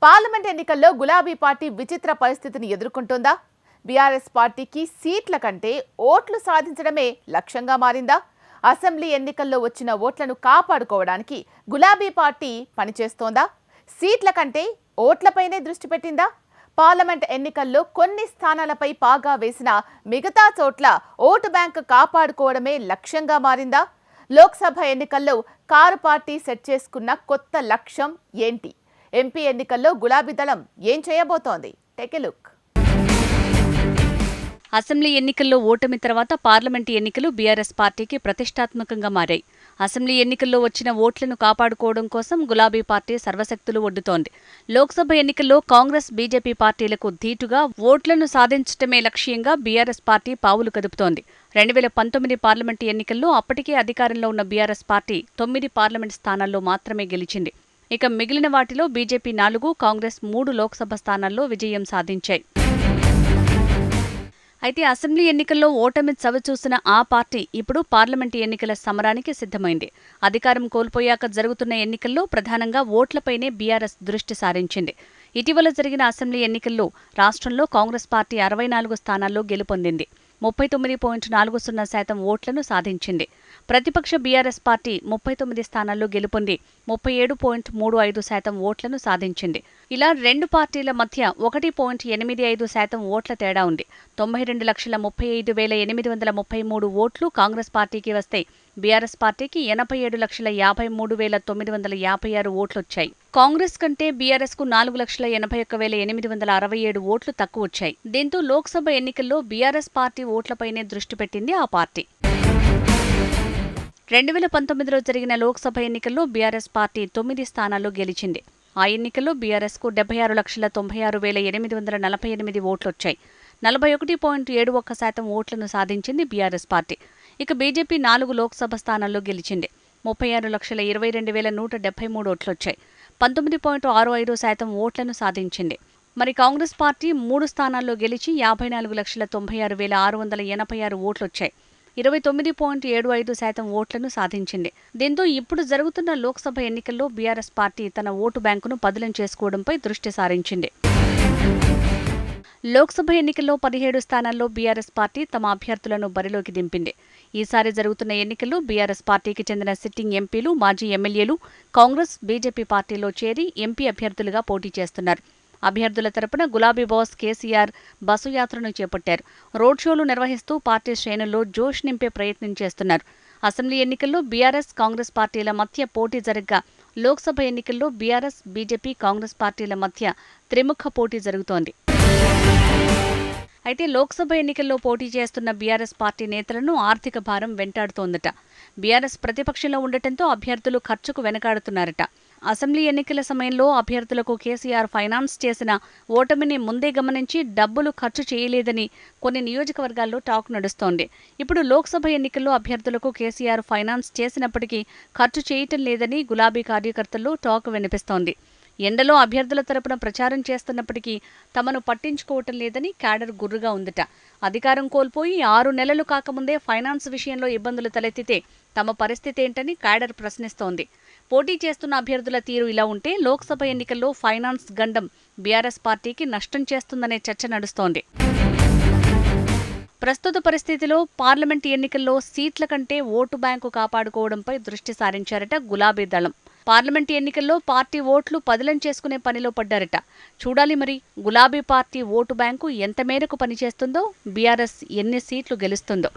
Parliament ఎన్నికల్లో గులాబీ party విచిత్ర పరిస్థితిని ఎదుర్కొంటోందా? బీఆర్ఎస్ పార్టీకి సీట్ల కంటే ఓట్లు సాధించడమే లక్ష్యంగా మారిందా? అసెంబ్లీ ఎన్నికల్లో వచ్చిన ఓట్లను కాపాడుకోవడానికి గులాబీ పార్టీ పనిచేస్తోందా? సీట్ల కంటే ఓట్లపైనే దృష్టి పెట్టిందా? పార్లమెంట్ ఎన్నికల్లో కొన్ని స్థానాలపై పాగా వేసిన మిగతా చోట్ల ఓటు బ్యాంక్ కాపాడుకోవడమే లక్ష్యంగా మారిందా? లోక్సభ ఎన్నికల్లో కారు పార్టీ సెట్ చేసుకున్న కొత్త లక్ష్యం ఏంటి? ఎంపీ ఎన్నికల్లో గులాబీ దళం ఏం చేయబోతోంది? Take a look. అసెంబ్లీ ఎన్నికల్లో ఓటమి తర్వాత పార్లమెంటు ఎన్నికలు బీఆర్ఎస్ పార్టీకి ప్రతిష్టాత్మకంగా మారాయి. అసెంబ్లీ ఎన్నికల్లో వచ్చిన ఓట్లను కాపాడుకోవడం కోసం గులాబీ పార్టీ సర్వశక్తులు ఒడ్డుతోంది. లోక్సభ ఎన్నికల్లో కాంగ్రెస్, బీజేపీ పార్టీలకు ధీటుగా ఓట్లను సాధించడమే లక్ష్యంగా బీఆర్ఎస్ పార్టీ పావులు కదుపుతోంది. 2019 పార్లమెంటు ఎన్నికల్లో అప్పటికే అధికారంలో ఉన్న బీఆర్ఎస్ పార్టీ 9 పార్లమెంటు స్థానాల్లో మాత్రమే గెలిచింది. ఇక మిగిలిన వాటిలో బీజేపీ 4, కాంగ్రెస్ 3 లోక్సభ స్థానాల్లో విజయం సాధించాయి. అయితే అసెంబ్లీ ఎన్నికల్లో ఓటమి చవిచూసిన ఆ పార్టీ ఇప్పుడు పార్లమెంటు ఎన్నికల సమరానికి సిద్ధమైంది. అధికారం కోల్పోయాక జరుగుతున్న ఎన్నికల్లో ప్రధానంగా ఓట్లపైనే బీఆర్ఎస్ దృష్టి సారించింది. ఇటీవల జరిగిన అసెంబ్లీ ఎన్నికల్లో రాష్ట్రంలో కాంగ్రెస్ పార్టీ 64 స్థానాల్లో గెలుపొందింది. 39.40% ఓట్లను సాధించింది. ప్రతిపక్ష బీఆర్ఎస్ పార్టీ 39 స్థానాల్లో గెలుపొంది 37.35% ఓట్లను సాధించింది. ఇలా రెండు పార్టీల మధ్య 1.85% ఓట్ల తేడా ఉంది. 92,35,833 ఓట్లు కాంగ్రెస్ పార్టీకి వస్తే బీఆర్ఎస్ పార్టీకి 87,53,956 ఓట్లొచ్చాయి. కాంగ్రెస్ కంటే బీఆర్ఎస్ కు 4,81,867 ఓట్లు తక్కువొచ్చాయి. దీంతో లోక్సభ ఎన్నికల్లో బీఆర్ఎస్ పార్టీ ఓట్లపైనే దృష్టి పెట్టింది ఆ పార్టీ. 2019లో జరిగిన లోక్సభ ఎన్నికల్లో బీఆర్ఎస్ పార్టీ 9 స్థానాల్లో గెలిచింది. ఆ ఎన్నికల్లో బీఆర్ఎస్ కు 76,96,848 ఓట్లొచ్చాయి. 41.71% ఓట్లను సాధించింది బీఆర్ఎస్ పార్టీ. ఇక బీజేపీ 4 లోక్సభ స్థానాల్లో గెలిచింది. 36,22,173 ఓట్లొచ్చాయి. 19.65% ఓట్లను సాధించింది. మరి కాంగ్రెస్ పార్టీ 3 స్థానాల్లో గెలిచి 54,96,686 ఓట్లొచ్చాయి. 29.75% ఓట్లను సాధించింది. దీంతో ఇప్పుడు జరుగుతున్న లోక్సభ ఎన్నికల్లో బీఆర్ఎస్ పార్టీ తన ఓటు బ్యాంకును పదిలం చేసుకోవడంపై దృష్టి సారించింది. లోక్సభ ఎన్నికల్లో 17 స్థానాల్లో బీఆర్ఎస్ పార్టీ తమ అభ్యర్థులను బరిలోకి దింపింది. ఈసారి జరుగుతున్న ఎన్నికల్లో బీఆర్ఎస్ పార్టీకి చెందిన సిట్టింగ్ ఎంపీలు, మాజీ ఎమ్మెల్యేలు కాంగ్రెస్, బీజేపీ పార్టీలో చేరి ఎంపీ అభ్యర్థులుగా పోటీ చేస్తున్నారు. అభ్యర్థుల తరపున గులాబీ బాస్ కేసీఆర్ బస్సు యాత్రను చేపట్టారు. రోడ్ షోలు నిర్వహిస్తూ పార్టీ శ్రేణుల్లో జోష్ నింపే ప్రయత్నం చేస్తున్నారు. అసెంబ్లీ ఎన్నికల్లో బీఆర్ఎస్, కాంగ్రెస్ పార్టీల మధ్య పోటీ జరగ్గా లోక్సభ ఎన్నికల్లో బీఆర్ఎస్, బీజేపీ, కాంగ్రెస్ పార్టీల మధ్య త్రిముఖ పోటీ జరుగుతోంది. అయితే లోక్సభ ఎన్నికల్లో పోటీ చేస్తున్న బీఆర్ఎస్ పార్టీ నేతలను ఆర్థిక భారం వెంటాడుతోందట. బీఆర్ఎస్ ప్రతిపక్షంలో ఉండటంతో అభ్యర్థులు ఖర్చుకు వెనకాడుతున్నారట. అసెంబ్లీ ఎన్నికల సమయంలో అభ్యర్థులకు కేసీఆర్ ఫైనాన్స్ చేసిన ఓటమిని ముందే గమనించి డబ్బులు ఖర్చు చేయలేదని కొన్ని నియోజకవర్గాల్లో టాక్ నడుస్తోంది. ఇప్పుడు లోక్సభ ఎన్నికల్లో అభ్యర్థులకు కేసీఆర్ ఫైనాన్స్ చేసినప్పటికీ ఖర్చు చేయటం లేదని గులాబీ కార్యకర్తల్లో టాక్ వినిపిస్తోంది. ఎండలో అభ్యర్థుల తరపున ప్రచారం చేస్తున్నప్పటికీ తమను పట్టించుకోవటం లేదని క్యాడర్ గుర్రుగా ఉందట. అధికారం కోల్పోయి 6 నెలలు కాకముందే ఫైనాన్స్ విషయంలో ఇబ్బందులు తలెత్తితే తమ పరిస్థితి ఏంటని క్యాడర్ ప్రశ్నిస్తోంది. పోటీ చేస్తున్న అభ్యర్థుల తీరు ఇలా ఉంటే లోక్సభ ఎన్నికల్లో ఫైనాన్స్ గండం బీఆర్ఎస్ పార్టీకి నష్టం చేస్తుందనే చర్చ నడుస్తోంది. ప్రస్తుత పరిస్థితిలో పార్లమెంటు ఎన్నికల్లో సీట్ల కంటే ఓటు బ్యాంకు కాపాడుకోవడంపై దృష్టి సారించారట గులాబీ దళం. పార్లమెంటు ఎన్నికల్లో పార్టీ ఓట్లు పదిలం చేసుకునే పనిలో పడ్డారట. చూడాలి మరి గులాబీ పార్టీ ఓటు బ్యాంకు ఎంత మేరకు పనిచేస్తుందో, బీఆర్ఎస్ ఎన్ని సీట్లు గెలుస్తుందో.